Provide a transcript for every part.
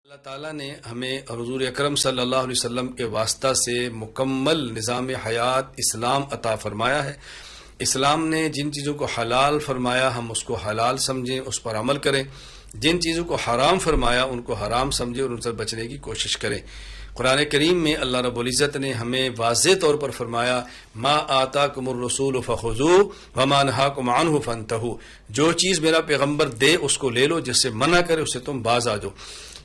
اللہ تعالیٰ نے ہمیں حضور اکرم صلی اللہ علیہ وسلم کے واسطہ سے مکمل نظام حیات اسلام عطا فرمایا ہے۔ اسلام نے جن چیزوں کو حلال فرمایا ہم اس کو حلال سمجھیں، اس پر عمل کریں، جن چیزوں کو حرام فرمایا ان کو حرام سمجھیں اور ان سے بچنے کی کوشش کریں۔ قرآن کریم میں اللہ رب العزت نے ہمیں واضح طور پر فرمایا ما آتاکم الرسول فخذوہ وما نہاکم عنہ فانتہوا، جو چیز میرا پیغمبر دے اس کو لے لو، جس سے منع کرے اس سے تم باز آ جاؤ۔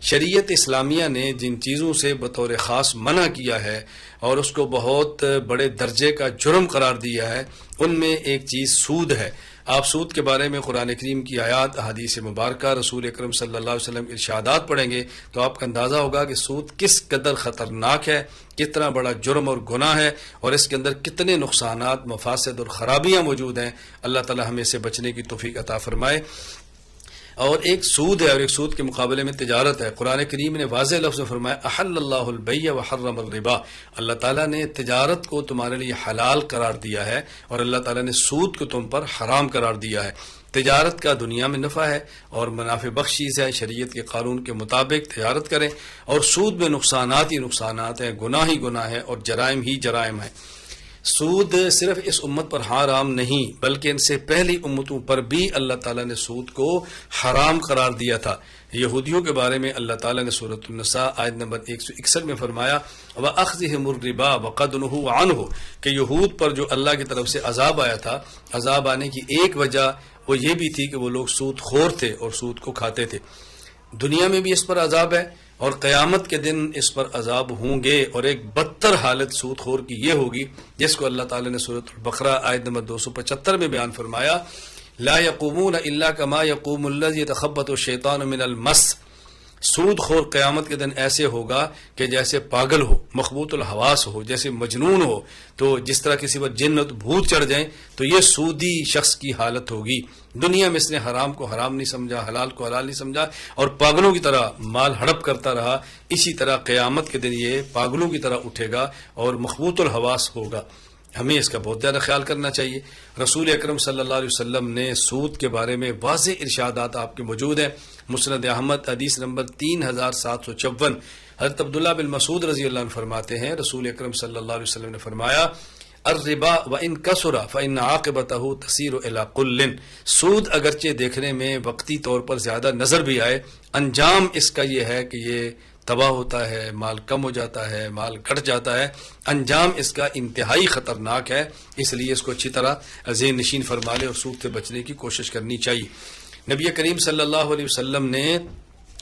شریعت اسلامیہ نے جن چیزوں سے بطور خاص منع کیا ہے اور اس کو بہت بڑے درجے کا جرم قرار دیا ہے، ان میں ایک چیز سود ہے۔ آپ سود کے بارے میں قرآن کریم کی آیات، احادیث مبارکہ، رسول اکرم صلی اللہ علیہ وسلم کے ارشادات پڑھیں گے تو آپ کا اندازہ ہوگا کہ سود کس قدر خطرناک ہے، کتنا بڑا جرم اور گناہ ہے، اور اس کے اندر کتنے نقصانات، مفاسد اور خرابیاں موجود ہیں۔ اللہ تعالی ہمیں اسے بچنے کی توفیق عطا فرمائے۔ اور ایک سود ہے اور ایک سود کے مقابلے میں تجارت ہے۔ قرآن کریم نے واضح لفظ میں فرمایا احل اللہ البیع وحرم الربا، اللہ تعالیٰ نے تجارت کو تمہارے لیے حلال قرار دیا ہے اور اللہ تعالیٰ نے سود کو تم پر حرام قرار دیا ہے۔ تجارت کا دنیا میں نفع ہے اور منافع بخش چیز ہے، شریعت کے قانون کے مطابق تجارت کریں، اور سود میں نقصانات ہی نقصانات ہیں، گناہ ہی گناہ ہے اور جرائم ہی جرائم ہیں۔ سود صرف اس امت پر حرام نہیں بلکہ ان سے پہلی امتوں پر بھی اللہ تعالیٰ نے سود کو حرام قرار دیا تھا۔ یہودیوں کے بارے میں اللہ تعالیٰ نے سورۃ النساء آیت نمبر 161 میں فرمایا وَأَخْذِهِمُ الرِّبَا وَقَدْ نُهُوا عَنْهُ، کہ یہود پر جو اللہ کی طرف سے عذاب آیا تھا، عذاب آنے کی ایک وجہ وہ یہ بھی تھی کہ وہ لوگ سود خور تھے اور سود کو کھاتے تھے۔ دنیا میں بھی اس پر عذاب ہے اور قیامت کے دن اس پر عذاب ہوں گے، اور ایک بدتر حالت سود خور کی یہ ہوگی جس کو اللہ تعالیٰ نے سورۃ البقرہ آیت نمبر 275 میں بیان فرمایا لا یقومون الا کما یقوم الذی یتخبط الشیطان من المس، سود خور قیامت کے دن ایسے ہوگا کہ جیسے پاگل ہو، مخبوط الحواس ہو، جیسے مجنون ہو، تو جس طرح کسی پر جن بھوت چڑھ جائیں تو یہ سودی شخص کی حالت ہوگی۔ دنیا میں اس نے حرام کو حرام نہیں سمجھا، حلال کو حلال نہیں سمجھا اور پاگلوں کی طرح مال ہڑپ کرتا رہا، اسی طرح قیامت کے دن یہ پاگلوں کی طرح اٹھے گا اور مخبوط الحواس ہوگا۔ ہمیں اس کا بہت زیادہ خیال کرنا چاہیے۔ رسول اکرم صلی اللہ علیہ وسلم نے سود کے بارے میں واضح ارشادات آپ کے موجود ہیں۔ مسند احمد حدیث نمبر 3754، حضرت عبداللہ بن مسعود رضی اللہ عنہ فرماتے ہیں رسول اکرم صلی اللہ علیہ وسلم نے فرمایا الربا وان کثر فان عاقبته تسیر الی قل، سود اگرچہ دیکھنے میں وقتی طور پر زیادہ نظر بھی آئے، انجام اس کا یہ ہے کہ یہ تباہ ہوتا ہے، مال کم ہو جاتا ہے، مال گھٹ جاتا ہے، انجام اس کا انتہائی خطرناک ہے۔ اس لیے اس کو اچھی طرح ذہن نشین فرما لے اور سود سے بچنے کی کوشش کرنی چاہیے۔ نبی کریم صلی اللہ علیہ وسلم نے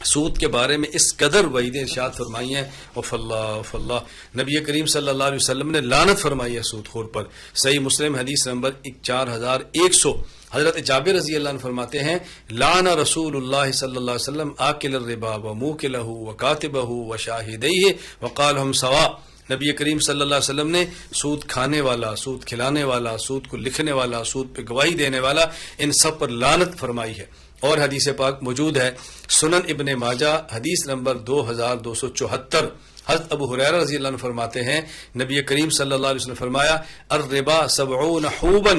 سود کے بارے میں اس قدر وعید ارشاد فرمائی ہیں اللہ نبی کریم صلی اللہ علیہ وسلم نے لعنت فرمائی ہے سود خور پر۔ صحیح مسلم حدیث نمبر 4100، حضرت جابر رضی اللہ عنہ فرماتے ہیں لعن رسول اللہ صلی اللہ علیہ وسلم آکل الربا وموکلہ وکاتبہ وشاہدیہ وقال ہم سوا، نبی کریم صلی اللہ علیہ وسلم نے سود کھانے والا، سود کھلانے والا، سود کو لکھنے والا، سود پہ گواہی دینے والا، ان سب پر لعنت فرمائی ہے۔ اور حدیث پاک موجود ہے سنن ابن ماجہ حدیث نمبر 2274، حضرت ابو ہریرہ رضی اللہ عنہ فرماتے ہیں نبی کریم صلی اللہ علیہ وسلم فرمایا الربا 70 حوبا،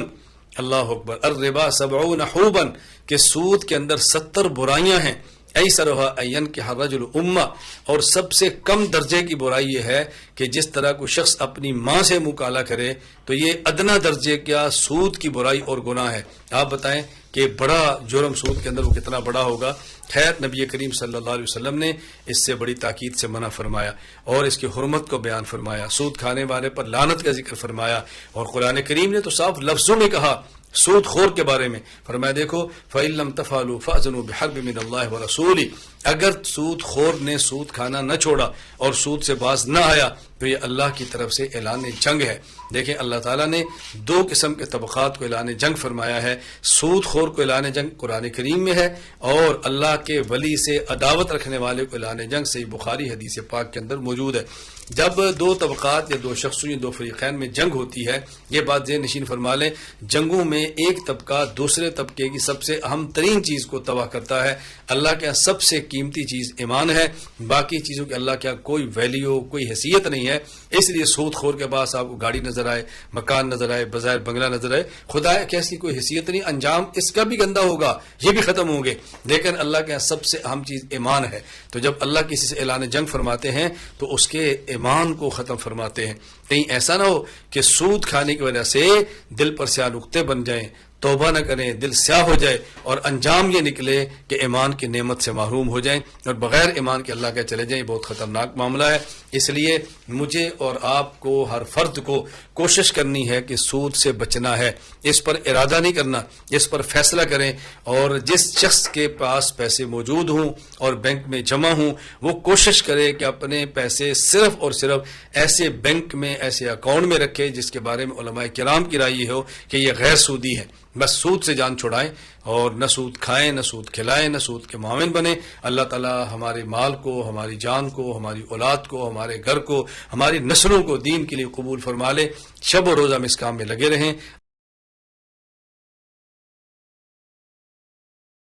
اللہ اکبر، الربا 70 حوبا، کہ سود کے اندر 70 برائیاں ہیں، ایسرھا ان ینکح الرجل امہ، اور سب سے کم درجے کی برائی یہ ہے کہ جس طرح کوئی شخص اپنی ماں سے منہ کالا کرے، تو یہ ادنا درجے کا سود کی برائی اور گناہ ہے۔ آپ بتائیں کہ بڑا جرم سود کے اندر وہ کتنا بڑا ہوگا۔ خیر، نبی کریم صلی اللہ علیہ وسلم نے اس سے بڑی تاکید سے منع فرمایا اور اس کی حرمت کو بیان فرمایا، سود کھانے والے پر لعنت کا ذکر فرمایا، اور قرآن کریم نے تو صاف لفظوں میں کہا سود خور کے بارے میں، فرمایا دیکھو فَإِن لَّمْ تَفْعَلُوا فَأْذَنُوا بِحَرْبٍ مِّنَ اللَّهِ وَرَسُولِهِ، اگر سود خور نے سود کھانا نہ چھوڑا اور سود سے باز نہ آیا تو یہ اللہ کی طرف سے اعلان جنگ ہے۔ دیکھیں اللہ تعالیٰ نے دو قسم کے طبقات کو اعلان جنگ فرمایا ہے، سود خور کو اعلان جنگ قرآن کریم میں ہے، اور اللہ کے ولی سے عداوت رکھنے والے کو اعلان جنگ صحیح بخاری حدیث پاک کے اندر موجود ہے۔ جب دو طبقات یا دو شخصوں یا دو فریقین میں جنگ ہوتی ہے، یہ بات ذہن نشین فرما لیں، جنگوں میں ایک طبقہ دوسرے طبقے کی سب سے اہم ترین چیز کو تباہ کرتا ہے، اللہ کے یہاں سب سے قیمتی چیز ایمان ہے، باقی چیزوں کے اللہ کے یہاں کوئی ویلیو، کوئی حیثیت نہیں ہے۔ اس لیے سود خور کے پاس آپ کو گاڑی نظر آئے، مکان نظر آئے، بظاہر بنگلہ نظر آئے، خدا کی ایسی کوئی حیثیت نہیں، انجام اس کا بھی گندا ہوگا، یہ بھی ختم ہوں گے، لیکن اللہ کے یہاں سب سے اہم چیز ایمان ہے۔ تو جب اللہ کسی سے اعلان جنگ فرماتے ہیں تو اس کے ایمان کو ختم فرماتے ہیں۔ کہیں ایسا نہ ہو کہ سود کھانے کی وجہ سے دل پر سیاہ نقطے بن جائیں، توبہ نہ کریں، دل سیاہ ہو جائے اور انجام یہ نکلے کہ ایمان کی نعمت سے محروم ہو جائیں اور بغیر ایمان کے اللہ کے چلے جائیں۔ بہت خطرناک معاملہ ہے۔ اس لیے مجھے اور آپ کو، ہر فرد کو کوشش کرنی ہے کہ سود سے بچنا ہے، اس پر ارادہ نہیں کرنا، اس پر فیصلہ کریں، اور جس شخص کے پاس پیسے موجود ہوں اور بینک میں جمع ہوں وہ کوشش کرے کہ اپنے پیسے صرف اور صرف ایسے بینک میں، ایسے اکاؤنٹ میں رکھے جس کے بارے میں علماء کرام کی رائے یہ ہو کہ یہ غیر سودی ہے۔ بس سود سے جان چھڑائیں اور نہ سود کھائیں، نہ سود کھلائیں، نہ سود کے معاون بنیں۔ اللہ تعالی ہمارے مال کو، ہماری جان کو، ہماری اولاد کو، ہمارے گھر کو، ہماری نسلوں کو دین کے لیے قبول فرما لے۔ شب و روز ہم اس کام میں لگے رہیں۔